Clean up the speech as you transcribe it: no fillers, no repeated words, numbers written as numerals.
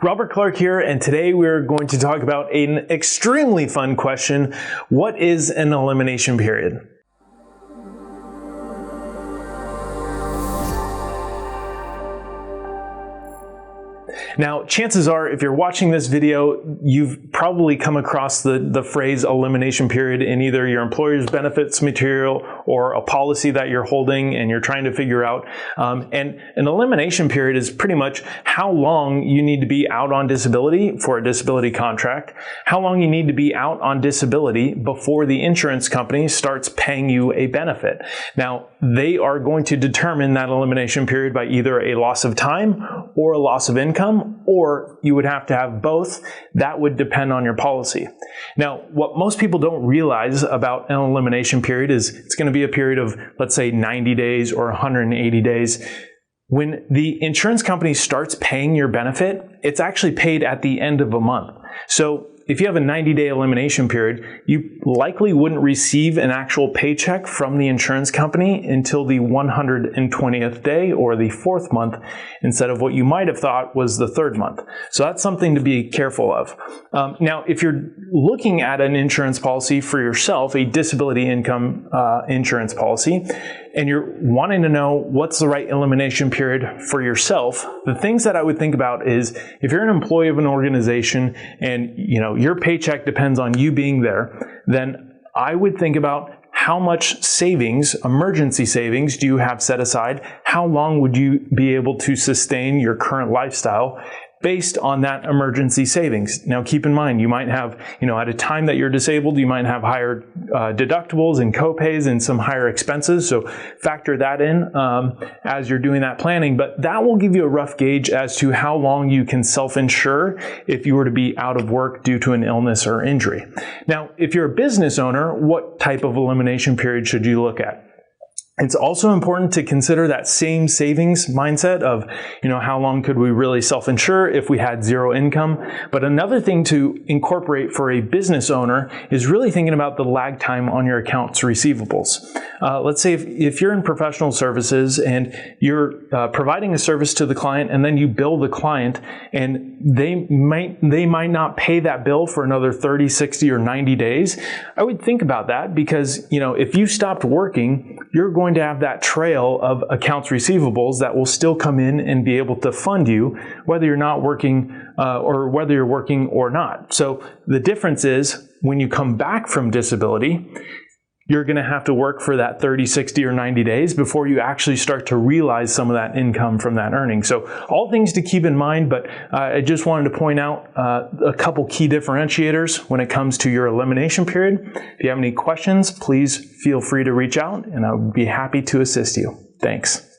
Robert Clark here, and today we're going to talk about an extremely fun question. What is an elimination period? Now, chances are, if you're watching this video, you've probably come across the phrase elimination period in either your employer's benefits material or a policy that you're holding and you're trying to figure out. And an elimination period is pretty much how long you need to be out on disability for a disability contract, how long you need to be out on disability before the insurance company starts paying you a benefit. Now, they are going to determine that elimination period by either a loss of time or a loss of income, or you would have to have both. That would depend on your policy. Now, what most people don't realize about an elimination period is it's going to be a period of, let's say, 90 days or 180 days. When the insurance company starts paying your benefit, it's actually paid at the end of a month. So if you have a 90-day elimination period, you likely wouldn't receive an actual paycheck from the insurance company until the 120th day or the 4th month, instead of what you might have thought was the 3rd month. So that's something to be careful of. Now, if you're looking at an insurance policy for yourself, a disability income insurance policy, and you're wanting to know what's the right elimination period for yourself, the things that I would think about is if you're an employee of an organization and your paycheck depends on you being there, then I would think about how much savings, emergency savings, do you have set aside? How long would you be able to sustain your current lifestyle based on that emergency savings? Now, keep in mind, you might have, at a time that you're disabled, you might have higher deductibles and copays and some higher expenses. So factor that in as you're doing that planning. But that will give you a rough gauge as to how long you can self-insure if you were to be out of work due to an illness or injury. Now, if you're a business owner, what type of elimination period should you look at? It's also important to consider that same savings mindset of, how long could we really self-insure if we had zero income? But another thing to incorporate for a business owner is really thinking about the lag time on your accounts receivables. Let's say if you're in professional services and you're providing a service to the client and then you bill the client and they might not pay that bill for another 30, 60, or 90 days, I would think about that because, if you stopped working, you're going to have that trail of accounts receivables that will still come in and be able to fund you, whether you're not working or whether you're working or not. So the difference is when you come back from disability, you're going to have to work for that 30, 60, or 90 days before you actually start to realize some of that income from that earning. So all things to keep in mind, but I just wanted to point out a couple key differentiators when it comes to your elimination period. If you have any questions, please feel free to reach out and I would be happy to assist you. Thanks.